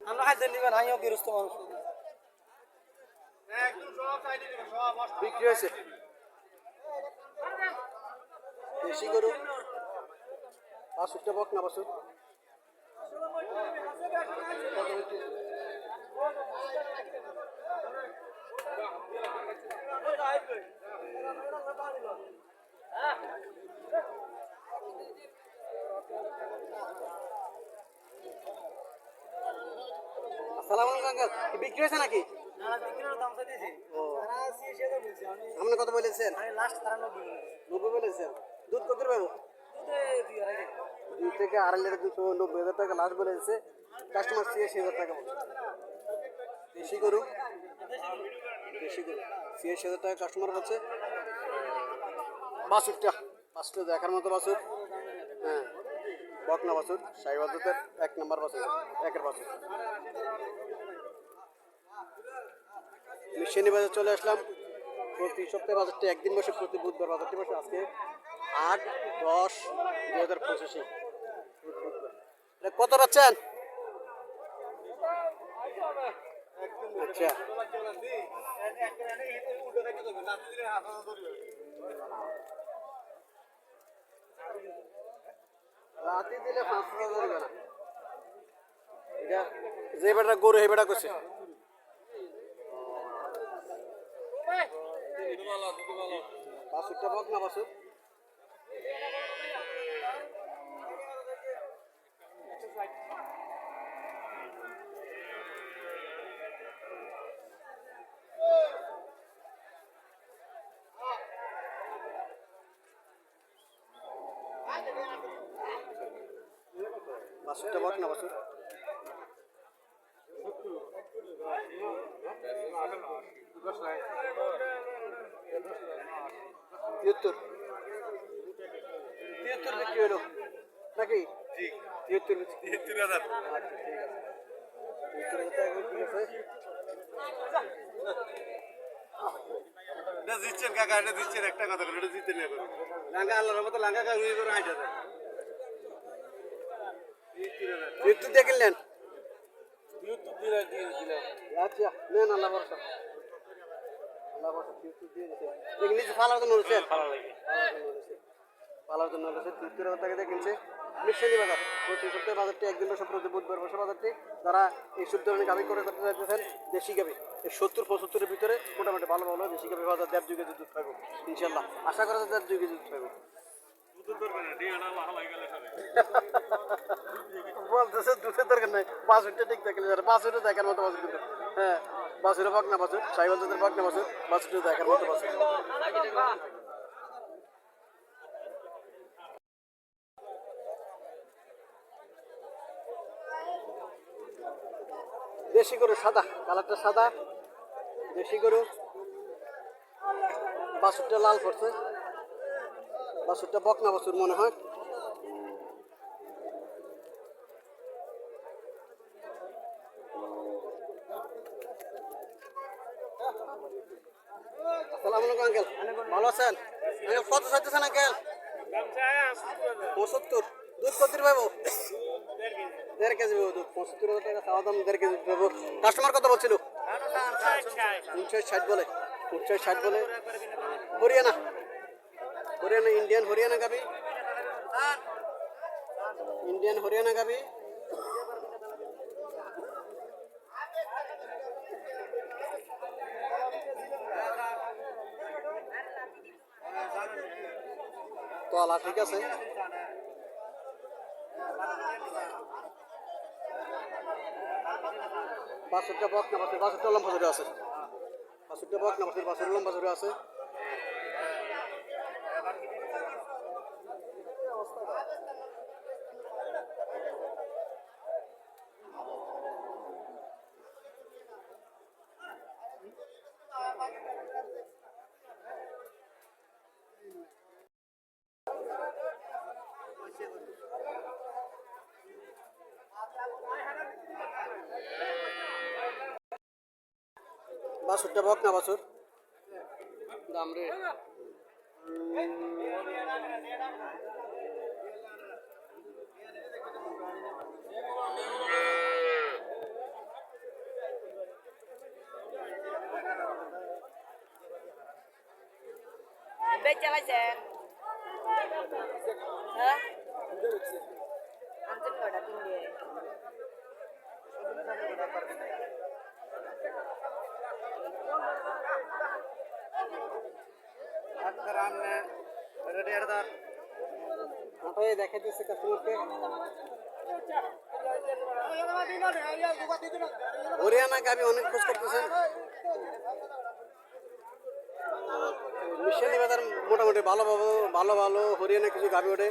আমরা খাইতে নিবেন আইও গৃহস্থ মানুষ বিক্রি হয়েছে দেশি গরু 65 বকনা বাছুর আসসালামু আলাইকুম আঙ্কেল বিক্রি হয়েছে নাকি আপনি কত বলেছেন 90 বলেছেন দুধ কত পাবো 2 থেকে 2.5 লিটার দুধ 90,000 টাকা লাস্ট বলেছে কাস্টমার 86,000 টাকা দেশি গরু 86,000 টাকা কাস্টমার বলছে বাছুরটা দেখার মতো বাছুর হ্যাঁ বকনা বাছুর সাইবাজুতের 1 নম্বর বাছুর একের বাছুর শনিবারে চলে আসলাম প্রতি সপ্তাহে বাজারটি একদিন বসে প্রতি বুধবার বাজারটি বসে আজকে 8-10-2025 কত পাচ্ছেন আচ্ছা রাতে দিলে 5,000 ধরবে না এটা যে বেটা গরু এই বেটা করছে বাছুরটা বকনা বাছুর বাছুরটা বকনা বাছুর তিয়াত্তর বিক্রি হলো নাকি 73,000 আচ্ছা ঠিক আছে 73,000 দিচ্ছেন কাকা এটা দিচ্ছেন একটা কথা এটা দিতে নিয়ে করুন লাঙ্গা আল্লাহর মতো লাঙ্গা কা রুই করে হাইটা দেন 73 দিয়ে কিনলেন ইউটিউব দিলে দিলাম আচ্ছা নেন আল্লাহ ভরসা 73 দিয়ে দিতে দেখি নিচে ফালার জন্য রয়েছে পালার জন্য 73,000 টাকা দিয়ে কিনছে মিশনি বাজার প্রতি সপ্তাহে বাজারটি একদিন বসে প্রতি বুধবার বসে বাজারটি যারা এই সব ধরনের গাভি করে করতে চাইতেছেন দেশি গাভি এই 70-75-এর ভিতরে মোটামুটি ভালো ভালো দেশি গাভি বাজার 1.5-2 কেজি দুধ পাইব ইনশাল্লাহ আশা করা যায় 1.5-2 কেজি দুধ পাইব বলতেছে দুধের দরকার নাই বাছুরটা ঠিক দেখলে বাছুরটা দেখার মতো বাছুর কিন্তু হ্যাঁ বাছুরে বকনা বাছুর সাইবাজাদের বকনা বাছুর বাছুরটা দেখার মতো বাছুর দেশি গরু সাদা কালারটা সাদা দেশি গরু বাছুরটা লাল পড়ছে বাছুরটা বকনা বাছুর মনে হয় আসসালামু আলাইকুম আঙ্কেল ভালো আছেন আঙ্কেল কত চাইতেছেন আঙ্কেল 75 দুধ কত পাবো 1.5 কেজি পাবো দুধ 75,000 টাকা চাওয়া দাম 1.5 কেজি পাবো কাস্টমার কত বলছিল 59-60 বলে 59-60 বলে হরিয়ানা ইন্ডিয়ান হরিয়ানা গাবি তলা ঠিক আছে বাছুরটা বকনা বাছুর বাছুরটা লম্বা জোরে আছে বাছুরটা বকনা বাছুর বাছুর লম্বা জোরে আছে বাছুরটা বকনা বাছুর দাম রে ভাই চালাইছেন হ্যাঁ আনছেন কয়টা তিন দিয়ে ওটাই দেখাইতেছে কাস্টমারকে। হরিয়ানা গাবি অনেক খোঁজ করতেছেন। মিশালি বাজার মোটামুটি ভালো ভালো ভালো ভালো হরিয়ানা কিছু গাবি ওঠে।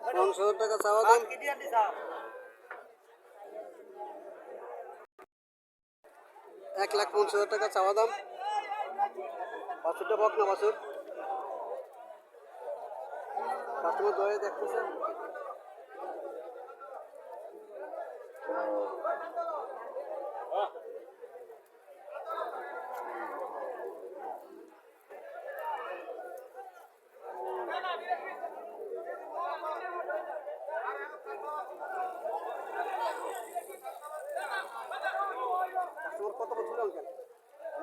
পঞ্চাশ হাজার টাকা চাওয়া দাম। 1,50,000 টাকা চাওয়া দাম। বাছুরটা বক না বাছুর কাস্টমার দয়ে দেখতেছে। কাস্টমার কত বলছিল আঙ্কেল?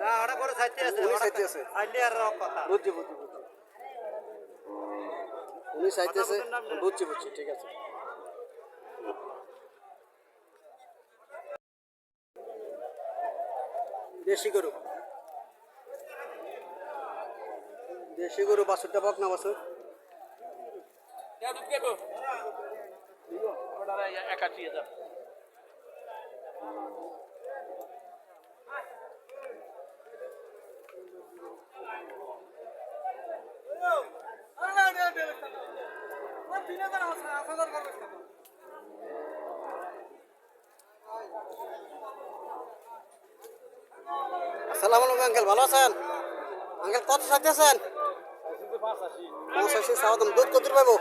না ওটা করে সাইতে আছে উনি সাইতে আছে। সাইলে আর কথা বুঝছি বুঝছি বুঝছি উনি সাইতে আছে। বুঝছি বুঝছি ঠিক আছে। দেশি গরু দেশি গরু বাছুরটা বক না বাছুর আসসালামু আলাইকুম আঙ্কেল, ভালো আছেন? আঙ্কেল কত চাইতেছেন? 85 চাওয়া দাম। দুধ কত পাবো?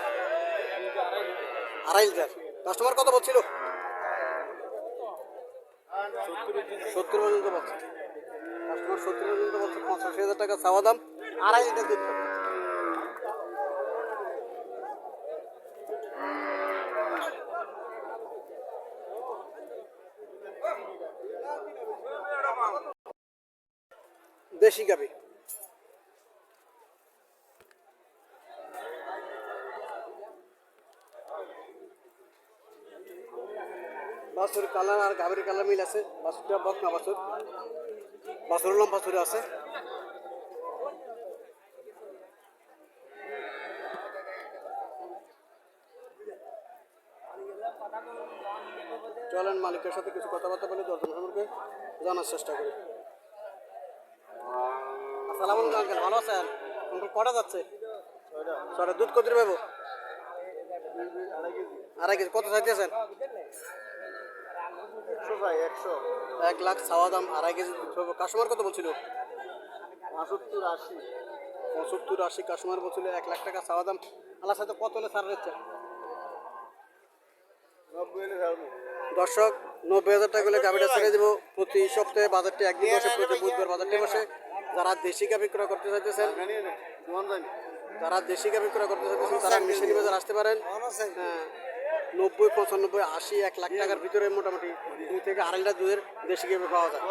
2.5 লিটার। কাস্টমার কত বলছিল? 70 পর্যন্ত বলছে। কাস্টমার 70 পর্যন্ত বলছে। 85,000 টাকা চাওয়া দাম। 2.5 লিটার দুধ পাবে। দেশি গাবি বাছুর কালার আর গাভীর কালার মিল আছে। বাছুরটা বক না বাছুর বাছুর লম্বা বাছুর আছে। চলেন মালিকের সাথে কিছু কথাবার্তা বলে দর্শন সম্পর্কে জানার চেষ্টা করি। আসসালামু আলাইকুম আঙ্কেল, ভালো আছেন? আঙ্কেল কটা যাচ্ছে? 6টা। দুধ কত পাবো? 2.5 কেজি। কত চাইতেছেন? 1 লাখ চাওয়া দাম। 2.5 কেজি দুধ পাবো। কাস্টমার কত বলছিল? 75-80 কাস্টমার বলছিল। 1 লাখ টাকা চাওয়া দাম। আল্লাহ সাথে কত হলে ছাড় দিচ্ছে? দর্শক 90,000 টাকা হলে গাভিটা ছেড়ে দেবো। প্রতি সপ্তাহে বাজারটি একদিন বসে, প্রতি বুধবার বাজারটি বসে। যারা দেশি গাভি ক্রয় করতে চাইতেছেন তারা মিশালি বাজার আসতে পারেন। 90, 95, 80, 1 লাখ টাকার ভিতরে মোটামুটি 2 থেকে 2.5 লিটার দুধের দেশি গাভি পাওয়া যায়।